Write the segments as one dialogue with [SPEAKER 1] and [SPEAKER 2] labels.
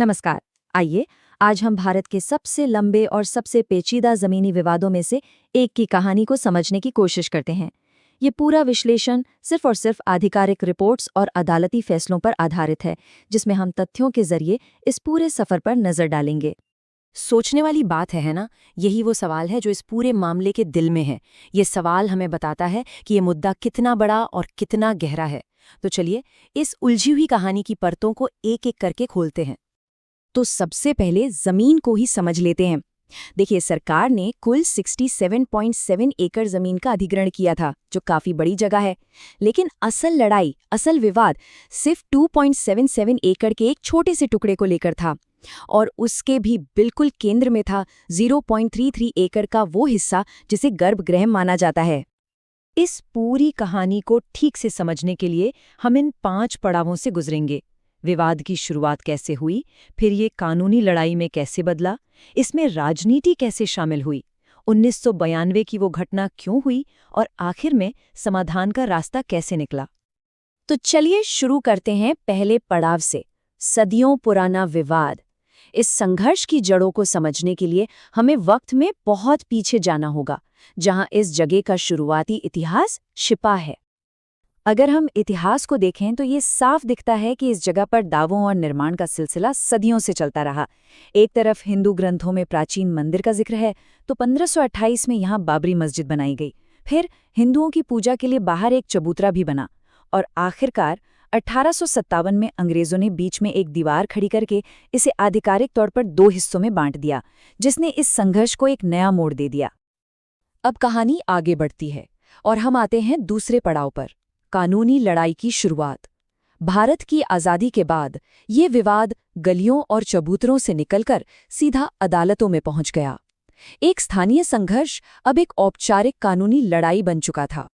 [SPEAKER 1] नमस्कार। आइए आज हम भारत के सबसे लंबे और सबसे पेचीदा जमीनी विवादों में से एक की कहानी को समझने की कोशिश करते हैं। ये पूरा विश्लेषण सिर्फ और सिर्फ आधिकारिक रिपोर्ट्स और अदालती फैसलों पर आधारित है, जिसमें हम तथ्यों के जरिए इस पूरे सफर पर नजर डालेंगे।
[SPEAKER 2] सोचने वाली बात है ना। यही वो सवाल है जो इस पूरे मामले के दिल में है। ये सवाल हमें बताता है कि ये मुद्दा कितना बड़ा और कितना गहरा है। तो चलिए इस उलझी हुई कहानी की परतों को एक एक करके खोलते हैं। तो सबसे पहले जमीन को ही समझ लेते हैं। देखिए, सरकार ने कुल 67.7 एकड़ जमीन का अधिग्रहण किया था, जो काफी बड़ी जगह है। लेकिन असल विवाद सिर्फ 2.77 एकड़ के एक छोटे से टुकड़े को लेकर था, और उसके भी बिल्कुल केंद्र में था 0.33 एकड़ का वो हिस्सा जिसे गर्भगृह माना जाता है। इस पूरी कहानी को ठीक से समझने के लिए हम इन 5 पड़ावों से गुजरेंगे। विवाद की शुरुआत कैसे हुई, फिर ये कानूनी लड़ाई में कैसे बदला, इसमें राजनीति कैसे शामिल हुई, 1992 की वो घटना क्यों हुई, और आखिर में समाधान का रास्ता कैसे निकला। तो चलिए शुरू करते हैं पहले पड़ाव से, सदियों पुराना विवाद। इस संघर्ष की जड़ों को समझने के लिए हमें वक्त में बहुत पीछे जाना होगा, जहां इस जगह का शुरुआती इतिहास छिपा है। अगर हम इतिहास को देखें तो ये साफ दिखता है कि इस जगह पर दावों और निर्माण का सिलसिला सदियों से चलता रहा। एक तरफ हिंदू ग्रंथों में प्राचीन मंदिर का जिक्र है, तो 1528 में यहाँ बाबरी मस्जिद बनाई गई। फिर हिंदुओं की पूजा के लिए बाहर एक चबूतरा भी बना, और आखिरकार 1857 में अंग्रेजों ने बीच में एक दीवार खड़ी करके इसे आधिकारिक तौर पर 2 हिस्सों में बांट दिया, जिसने इस संघर्ष को एक नया मोड़ दे दिया। अब कहानी आगे बढ़ती है और हम आते हैं दूसरे पड़ाव पर, कानूनी लड़ाई की शुरुआत। भारत की आज़ादी के बाद ये विवाद गलियों और चबूतरों से निकलकर सीधा अदालतों में पहुंच गया। एक स्थानीय संघर्ष अब एक औपचारिक कानूनी लड़ाई बन चुका था।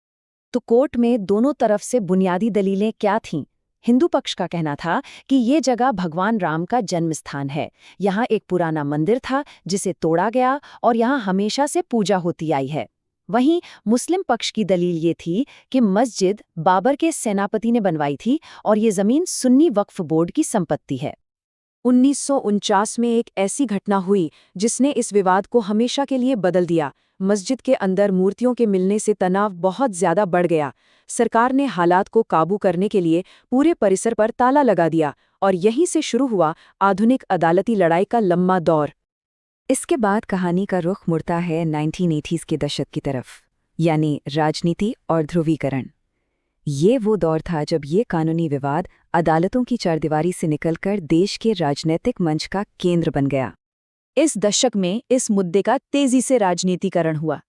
[SPEAKER 2] तो कोर्ट में दोनों तरफ से बुनियादी दलीलें क्या थीं? हिंदू पक्ष का कहना था कि ये जगह भगवान राम का जन्म स्थान है। यहाँ एक पुराना मंदिर था जिसे तोड़ा गया, और यहाँ हमेशा से पूजा होती आई है। वहीं मुस्लिम पक्ष की दलील ये थी कि मस्जिद बाबर के सेनापति ने बनवाई थी, और ये जमीन सुन्नी वक्फ बोर्ड की संपत्ति है। 1949 में एक ऐसी घटना हुई जिसने इस विवाद को हमेशा के लिए बदल दिया। मस्जिद के अंदर मूर्तियों के मिलने से तनाव बहुत ज्यादा बढ़ गया। सरकार ने हालात को काबू करने के लिए पूरे परिसर पर ताला लगा दिया, और यहीं से शुरू हुआ आधुनिक अदालती लड़ाई का लंबा दौर। इसके बाद कहानी का रुख मुड़ता है 1980s के दशक की तरफ, यानी राजनीति और ध्रुवीकरण। ये वो दौर था जब ये कानूनी विवाद अदालतों की चारदीवारी से निकलकर देश के राजनीतिक मंच का केंद्र बन गया। इस दशक में इस मुद्दे का तेजी से राजनीतिकरण हुआ।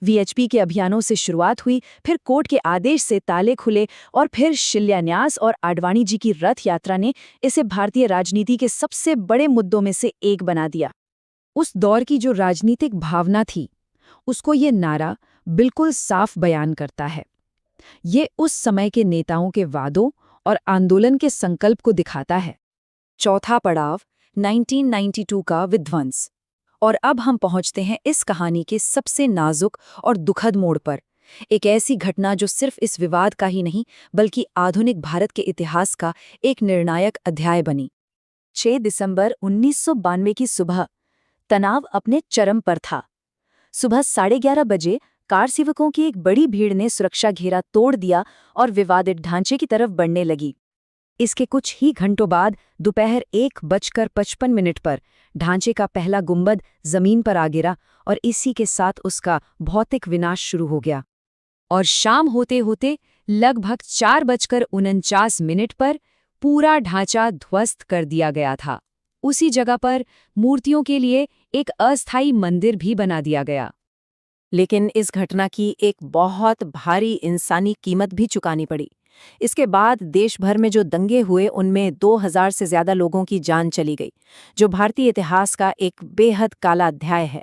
[SPEAKER 2] वीएचपी के अभियानों से शुरुआत हुई, फिर कोर्ट के आदेश से ताले खुले, और फिर शिलान्यास और आडवाणी जी की रथ यात्रा ने इसे भारतीय राजनीति के सबसे बड़े मुद्दों में से एक बना दिया। उस दौर की जो राजनीतिक भावना थी, उसको ये नारा बिल्कुल साफ बयान करता है। ये उस समय के नेताओं के वादों और आंदोलन के संकल्प को दिखाता है। चौथा पड़ाव, 1992 का विध्वंस। और अब हम पहुंचते हैं इस कहानी के सबसे नाजुक और दुखद मोड़ पर, एक ऐसी घटना जो सिर्फ इस विवाद का ही नहीं बल्कि आधुनिक भारत के इतिहास का एक निर्णायक अध्याय बनी। 6 दिसंबर 1992 की सुबह तनाव अपने चरम पर था। सुबह 11:30 बजे कार सेवकों की एक बड़ी भीड़ ने सुरक्षा घेरा तोड़ दिया और विवादित ढांचे की तरफ बढ़ने लगी। इसके कुछ ही घंटों बाद दोपहर 1:55 पर ढांचे का पहला गुंबद जमीन पर आ गिरा, और इसी के साथ उसका भौतिक विनाश शुरू हो गया। और शाम होते होते लगभग 4:49 पर पूरा ढांचा ध्वस्त कर दिया गया था। उसी जगह पर मूर्तियों के लिए एक अस्थायी मंदिर भी बना दिया गया। लेकिन इस घटना की एक बहुत भारी इंसानी कीमत भी चुकानी पड़ी। इसके बाद देश भर में जो दंगे हुए, उनमें 2000 से ज्यादा लोगों की जान चली गई, जो भारतीय इतिहास का एक बेहद काला अध्याय है।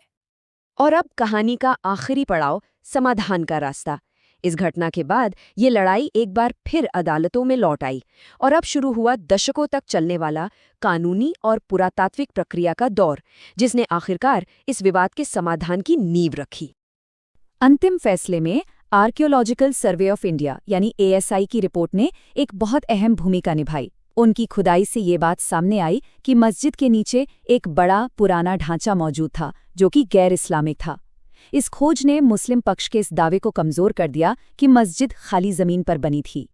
[SPEAKER 2] और अब कहानी का आखिरी पड़ाव, समाधान का रास्ता। इस घटना के बाद ये लड़ाई एक बार फिर अदालतों में लौट आई, और अब शुरू हुआ दशकों तक चलने वाला कानूनी और पुरातात्विक प्रक्रिया का दौर, जिसने आखिरकार इस विवाद के समाधान की नींव रखी। अंतिम फैसले में आर्कियोलॉजिकल सर्वे ऑफ इंडिया यानी ASI की रिपोर्ट ने एक बहुत अहम भूमिका निभाई।
[SPEAKER 3] उनकी खुदाई से ये बात सामने आई कि मस्जिद के नीचे एक बड़ा पुराना ढांचा मौजूद था जो कि गैर इस्लामिक था। इस खोज ने मुस्लिम पक्ष के इस दावे को कमजोर कर दिया कि मस्जिद खाली जमीन पर बनी थी।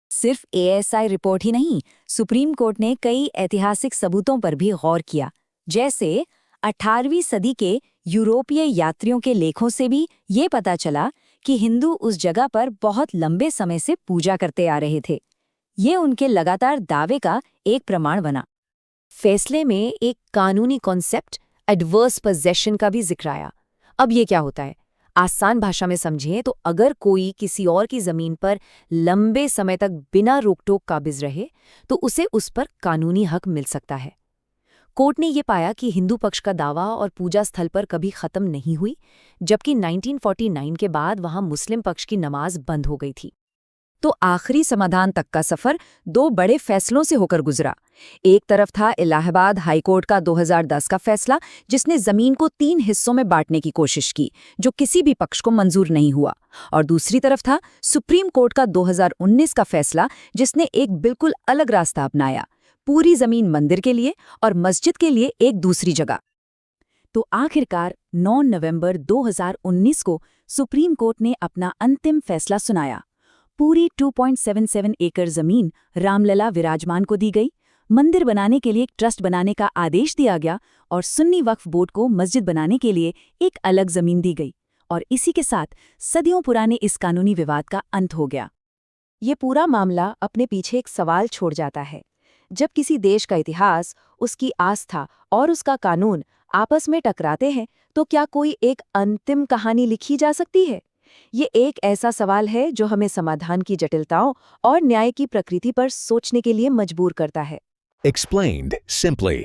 [SPEAKER 1] सिर्फ ASI रिपोर्ट ही नहीं, सुप्रीम कोर्ट ने कई ऐतिहासिक सबूतों पर भी गौर किया। जैसे 18वीं सदी के यूरोपीय यात्रियों के लेखों से भी ये पता चला कि हिंदू उस जगह पर बहुत लंबे समय से पूजा करते आ रहे थे। ये उनके लगातार दावे का एक प्रमाण बना।
[SPEAKER 2] फैसले में एक कानूनी कॉन्सेप्ट एडवर्स पोजेशन का भी जिक्र आया। अब ये क्या होता है? आसान भाषा में समझें तो अगर कोई किसी और की जमीन पर लंबे समय तक बिना रोक-टोक काबिज रहे तो उसे उस पर कानूनी हक मिल सकता है। कोर्ट ने ये पाया कि हिंदू पक्ष का दावा और पूजा स्थल पर कभी खत्म नहीं हुई, जबकि 1949 के बाद वहां मुस्लिम पक्ष की नमाज बंद हो गई थी।
[SPEAKER 3] तो आखिरी समाधान तक का सफर 2 बड़े फैसलों से होकर गुजरा। एक तरफ था इलाहाबाद हाईकोर्ट का 2010 का फैसला, जिसने जमीन को 3 हिस्सों में बांटने की कोशिश की, जो किसी भी पक्ष को मंजूर नहीं हुआ। और दूसरी तरफ था सुप्रीम कोर्ट का 2019 का फैसला, जिसने एक बिल्कुल अलग रास्ता अपनाया, पूरी जमीन मंदिर के लिए और मस्जिद के लिए एक दूसरी जगह। तो आखिरकार 9 नवंबर 2019 को सुप्रीम कोर्ट ने अपना अंतिम फैसला सुनाया। पूरी 2.77 एकड़ जमीन रामलला विराजमान को दी गई, मंदिर बनाने के लिए एक ट्रस्ट बनाने का आदेश दिया गया और सुन्नी वक्फ बोर्ड को मस्जिद बनाने के लिए एक अलग जमीन दी गई। और इसी के साथ सदियों पुराने इस कानूनी विवाद का अंत हो गया।
[SPEAKER 2] ये पूरा मामला अपने पीछे एक सवाल छोड़ जाता है। जब किसी देश का इतिहास, उसकी आस्था और उसका कानून आपस में टकराते हैं तो क्या कोई एक अंतिम कहानी लिखी जा सकती है? ये एक ऐसा सवाल है जो हमें समाधान की जटिलताओं और न्याय की प्रकृति पर सोचने के लिए मजबूर करता है।
[SPEAKER 4] Explained simply.